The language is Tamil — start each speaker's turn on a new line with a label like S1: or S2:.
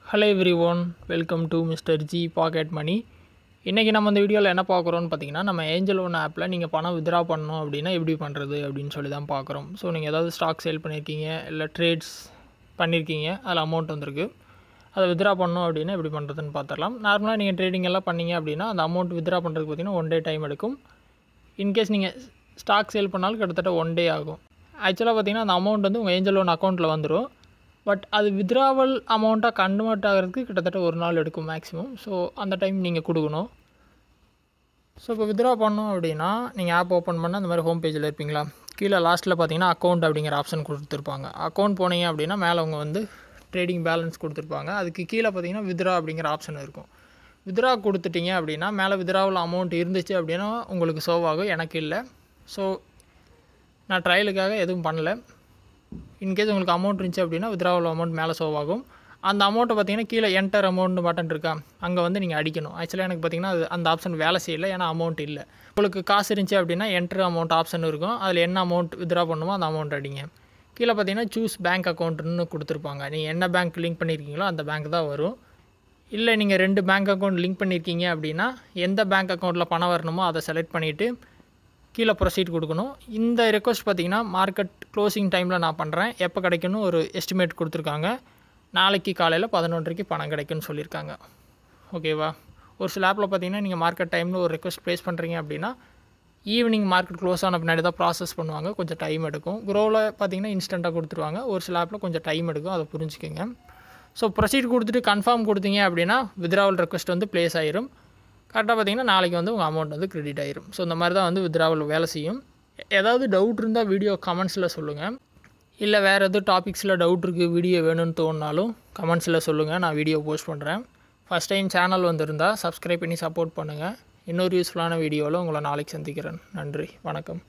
S1: Hello everyone, welcome to mister G pocket money. இன்றைக்கி நம்ம இந்த வீடியோவில் என்ன பார்க்குறோன்னு பார்த்தீங்கன்னா, நம்ம ஏஞ்சல் ஒன் ஆப்பில் நீங்கள் பணம் வித்ரா பண்ணணும் அப்படின்னா எப்படி பண்ணுறது அப்படின்னு சொல்லி தான் பார்க்குறோம். ஸோ நீங்கள் ஏதாவது ஸ்டாக் சேல் பண்ணியிருக்கீங்க, இல்லை ட்ரேட்ஸ் பண்ணியிருக்கீங்க, அதில் அமௌண்ட் வந்திருக்கு, அதை வித்ரா பண்ணணும் அப்படின்னா எப்படி பண்ணுறதுன்னு பார்த்துடலாம். நார்மலாக நீங்கள் ட்ரேடிங் எல்லாம் பண்ணீங்க அப்படின்னா அந்த அமௌண்ட் வித்ரா பண்ணுறதுக்கு பார்த்தீங்கன்னா 1 day டைம் எடுக்கும். இன்கேஸ் நீங்கள் ஸ்டாக் சேல் பண்ணாலும் கிட்டத்தட்ட 1 day ஆகும். ஆக்சுவலாக பார்த்தீங்கன்னா அந்த அமௌண்ட் வந்து உங்கள் ஏஞ்சல் ஒன் அக்கௌண்ட்டில் வந்துடும். பட் அது வித்ராவல் அமௌண்ட்டாக கன்வெர்ட் ஆகிறதுக்கு கிட்டத்தட்ட 1 நாள் எடுக்கும் மேக்ஸிமம். ஸோ அந்த டைம் நீங்கள் கொடுக்கணும். ஸோ இப்போ வித்ரா பண்ணோம் அப்படின்னா நீங்கள் ஆப் ஓப்பன் பண்ணால் அந்த மாதிரி ஹோம் பேஜில் இருப்பீங்களா, கீழே லாஸ்ட்டில் பார்த்தீங்கன்னா அக்கௌண்ட் அப்படிங்கிற ஆப்ஷன் கொடுத்துருப்பாங்க. அக்கௌண்ட் போனீங்க அப்படின்னா மேலே அவங்க வந்து ட்ரேடிங் பேலன்ஸ் கொடுத்துருப்பாங்க. அதுக்கு கீழே பார்த்தீங்கன்னா வித்ரா அப்படிங்கிற ஆப்ஷன் இருக்கும். வித்ரா கொடுத்துட்டிங்க அப்படின்னா மேலே வித்ராவில் அமௌண்ட் இருந்துச்சு அப்படின்னா உங்களுக்கு ஷோவ் ஆகும். எனக்கு இல்லை. ஸோ நான் ட்ரையலுக்காக எதுவும் பண்ணல. இன்கேஸ் உங்களுக்கு அமௌண்ட் இருந்துச்சு அப்படின்னா வித்ராவல் அமௌண்ட் மேலே ஷோவ் ஆகும். அந்த அமௌண்ட்டை பார்த்தீங்கன்னா கீழே என்டர் அமௌண்ட் பட்டன் இருக்கா, அங்கே வந்து நீங்கள் அடிக்கணும். ஆக்சுவலாக எனக்கு பார்த்தீங்கன்னா அந்த ஆப்ஷன் வேலை செய்யலை, ஏன்னா அமௌண்ட் இல்லை. உங்களுக்கு காசு இருந்துச்சு அப்படின்னா என்டர் அமௌண்ட் ஆப்ஷன் இருக்கும். அதில் என்ன அமௌண்ட் வித்ரா பண்ணுமோ அந்த அமௌண்ட் அடிங்க. கீழே பார்த்தீங்கன்னா சூஸ் பேங்க் அக்கௌண்ட்டுன்னு கொடுத்துருப்பாங்க. நீங்கள் என்ன பேங்க் லிங்க் பண்ணியிருக்கீங்களோ அந்த பேங்க் தான் வரும். இல்லை நீங்கள் 2 பேங்க் அக்கௌண்ட் லிங்க் பண்ணியிருக்கீங்க அப்படின்னா எந்த பேங்க் அக்கௌண்ட்டில் பணம் வரணுமோ அதை செலக்ட் பண்ணிவிட்டு கீழே ப்ரொசீட் கொடுக்கணும். இந்த ரெக்வஸ்ட் பார்த்திங்கன்னா மார்க்கெட் க்ளோசிங் டைமில் நான் பண்ணுறேன். எப்போ கிடைக்குன்னு ஒரு எஸ்டிமேட் கொடுத்துருக்காங்க. நாளைக்கு காலையில் 11:30 பணம் கிடைக்குன்னு சொல்லியிருக்காங்க. ஓகேவா. ஒரு சில ஆப்பில் பார்த்திங்கன்னா நீங்கள் மார்க்கெட் டைமில் ஒரு ரெக்வஸ்ட் ப்ளேஸ் பண்ணுறீங்க அப்படின்னா ஈவினிங் மார்க்கெட் க்ளோஸ் ஆன பின்னாடி தான் ப்ராசஸ் பண்ணுவாங்க. கொஞ்சம் டைம் எடுக்கும். க்ரோவில் பார்த்திங்கன்னா இன்ஸ்டண்ட்டாக கொடுத்துருவாங்க. ஒரு சில ஆப்பில் கொஞ்சம் டைம் எடுக்கும், அதை புரிஞ்சுக்கோங்க. ஸோ ப்ரொசீட் கொடுத்துட்டு கன்ஃபார்ம் கொடுத்தீங்க அப்படின்னா வித்ராவல் ரெக்வஸ்ட் வந்து ப்ளேஸ் ஆயிரும். கரெக்டாக பார்த்தீங்கன்னா நாளைக்கு வந்து உங்கள் அமௌண்ட் வந்து கிரெடிட் ஆயிரும். ஸோ இந்த மாதிரி தான் வந்து வித்ராவல் வேலை செய்யும். ஏதாவது டவுட் இருந்தால் வீடியோ கமெண்ட்ஸில் சொல்லுங்கள். இல்லை வேறு எதுவும் டாபிக்ஸில் டவுட் இருக்குது, வீடியோ வேணும்னு தோணுனாலும் கமெண்ட்ஸில் சொல்லுங்கள், நான் வீடியோ போஸ்ட் பண்ணுறேன். ஃபஸ்ட் டைம் சேனல் வந்திருந்தால் சப்ஸ்கிரைப் பண்ணி சப்போர்ட் பண்ணுங்கள். இன்னொரு யூஸ்ஃபுல்லான வீடியோவில் உங்களை நாளைக்கு சந்திக்கிறேன். நன்றி, வணக்கம்.